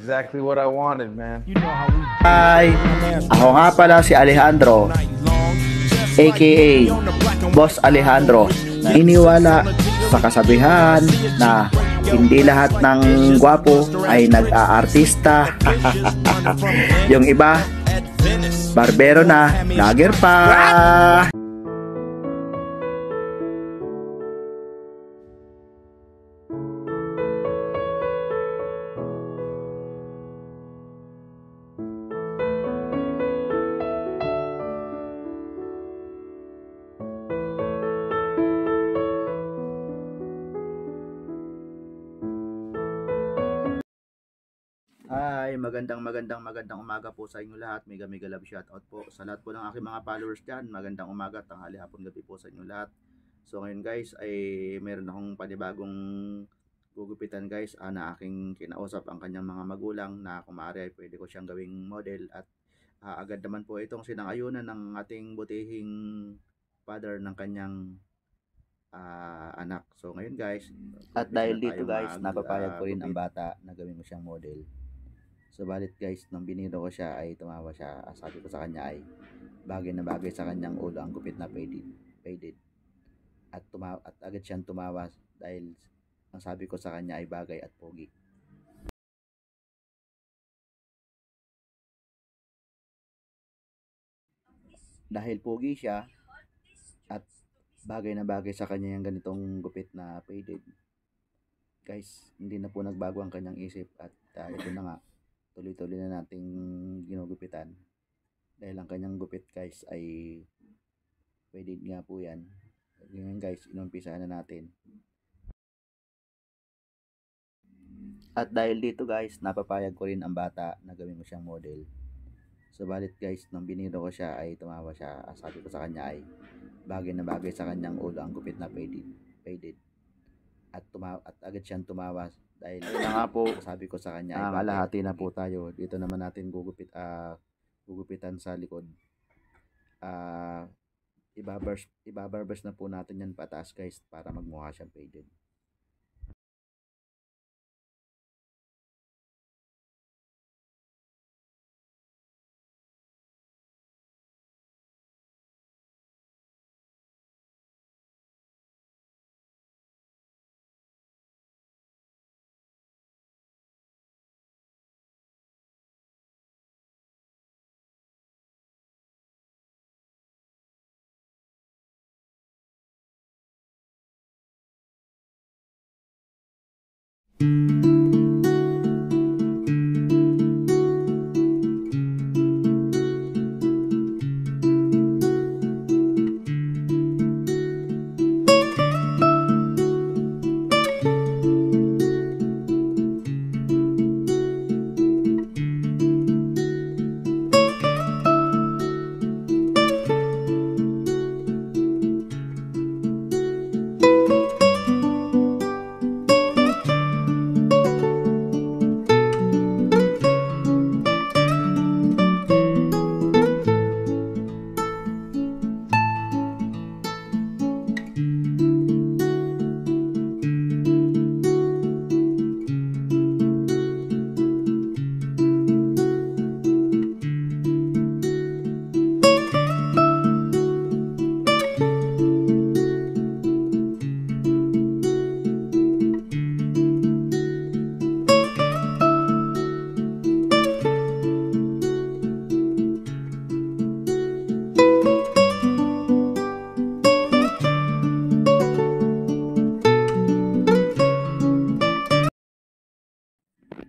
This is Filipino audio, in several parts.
exactly what I wanted, man. Hi! Ako nga pala si Alejandro, aka Boss Alejandro. Naniniwala sa kasabihan na hindi lahat ng gwapo ay nag-aartista. Yung iba, barbero na, vlogger pa. Hi, magandang umaga po sa inyo lahat. Mega love shoutout po sa lahat po ng aking mga followers dyan. Magandang umaga, tanghali, hapon, gabi po sa inyo lahat. So ngayon guys ay meron akong panibagong gugupitan guys na aking kinausap ang kanyang mga magulang na kung maaari ay pwede ko siyang gawing model at agad naman po itong sinangayunan ng ating butihing father ng kanyang anak. So ngayon guys, at dahil dito guys, napapayag ko rin ang bata na gawin ko siyang model. Subalit guys, nung biniro ko siya ay tumawa siya. Sabi ko sa kanya ay bagay na bagay sa kanyang ulo ang gupit na faded. At agad siyang tumawa dahil ang sabi ko sa kanya ay bagay at pogi. Dahil pogi siya at bagay na bagay sa kanya yung ganitong gupit na faded. Guys, hindi na po nagbago ang kanyang isip at ito na nga. Tuloy-tuloy na nating ginugupitan dahil ang kanyang gupit guys ay faded nga po yan. Ngayon guys, inumpisahan na natin. At dahil dito guys, napapayag ko rin ang bata na gawin ko siyang model. Subalit guys, nung biniro ko siya ay tumawa siya. Sabi ko sa kanya ay bagay na bagay sa kanyang ulo ang gupit na faded. At agad siyang tumawa dahil nga po sabi ko sa kanya ay kalahati na po tayo. Dito naman natin gugupitan sa likod. Ibabarbers na po natin yan pataas guys para magmukha siyang faded.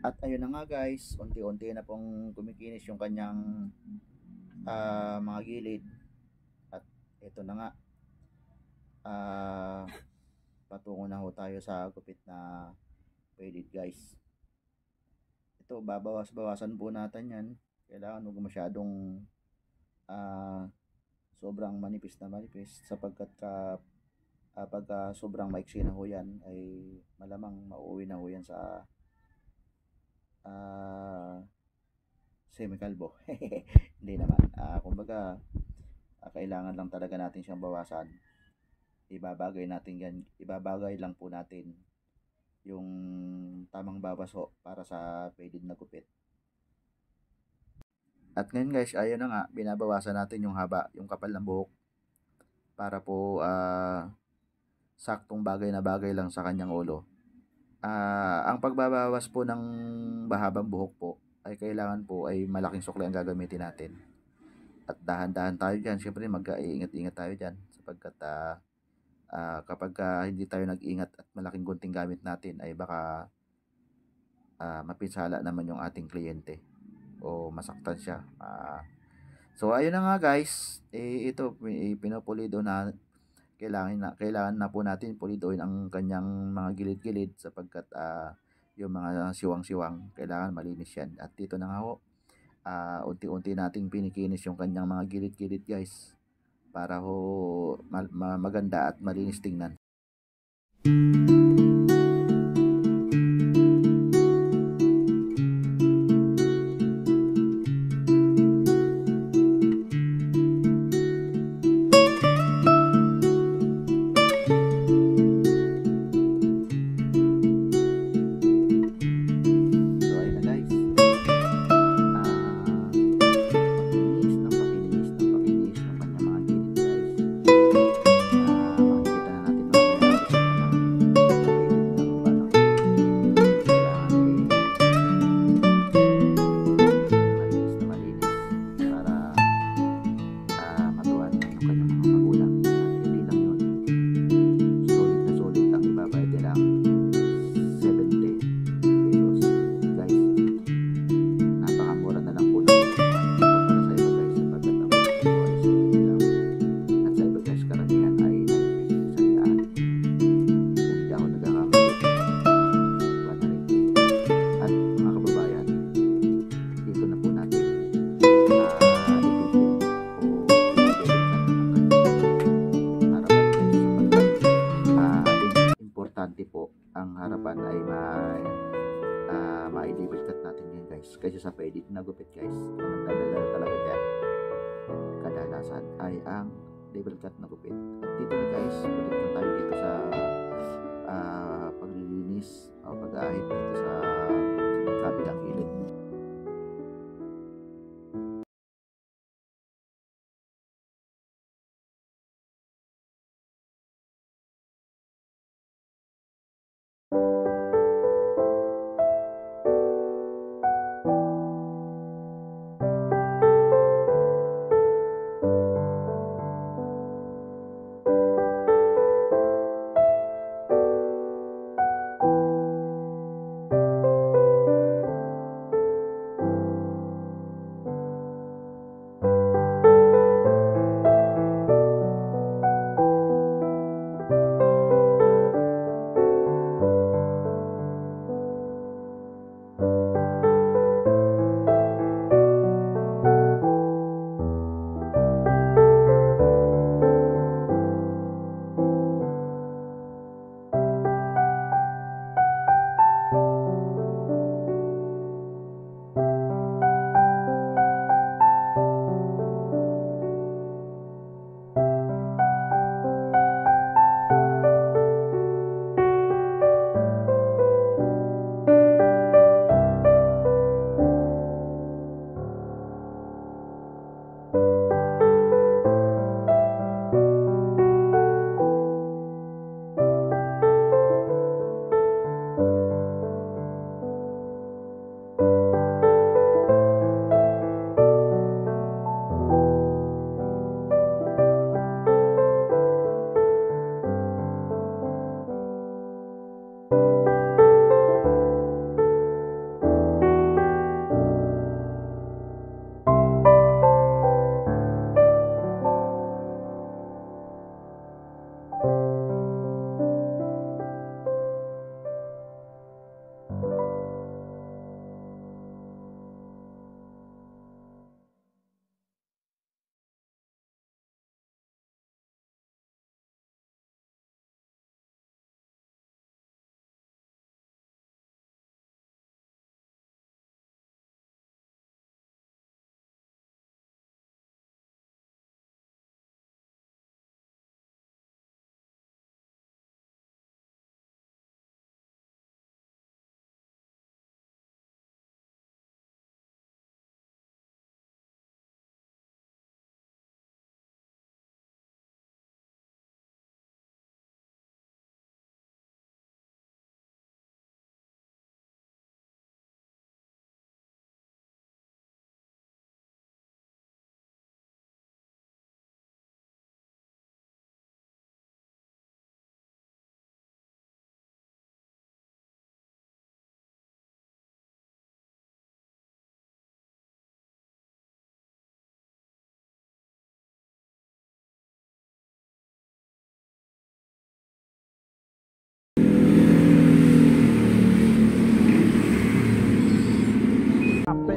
At ayun na nga guys, unti-unti na pong kumikinis yung kanyang mga gilid. At ito na nga, patungo na ho tayo sa gupit na faded guys. Ito, babawas-bawasan po natin yan. Kailangan huwag masyadong sobrang manipis sapagkat pagka sobrang maiksi na ho yan ay malamang mauwi na ho yan sa semi-kalbo. Hindi naman. Kumbaga, kailangan lang talaga natin siyang bawasan. Ibabagay lang po natin yung tamang babaso para sa faded na gupit. At ngayon guys, ayun na nga, binabawasan natin yung haba, yung kapal ng buhok para po saktong bagay na bagay lang sa kanyang ulo. Ang pagbabawas po ng mahabang buhok po ay kailangan po ay malaking sukli ang gagamitin natin. At dahan-dahan tayo dyan. Siyempre mag-iingat-ingat tayo dyan sapagkat kapag hindi tayo nag-ingat at malaking gunting gamit natin ay baka mapinsala naman yung ating kliyente o masaktan siya. So ayun na nga guys, ito pinupulido na kailangan na po natin pulidoin ang kanyang mga gilid-gilid sapagkat yung mga siwang-siwang kailangan malinis yan. At dito na nga ho, unti-unti nating pinikinis yung kanyang mga gilid-gilid guys para ho maganda at malinis tingnan. Po ang harapan ay ma-level cut natin yan guys kasi sa faded na gupit guys ang nagdadala talaga dyan kadalasan ay ang level cut na gupit. At dito na guys, ulit na tayo dito sa paglilinis o pag-aahit dito sa kabilang gilid.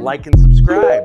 like and subscribe.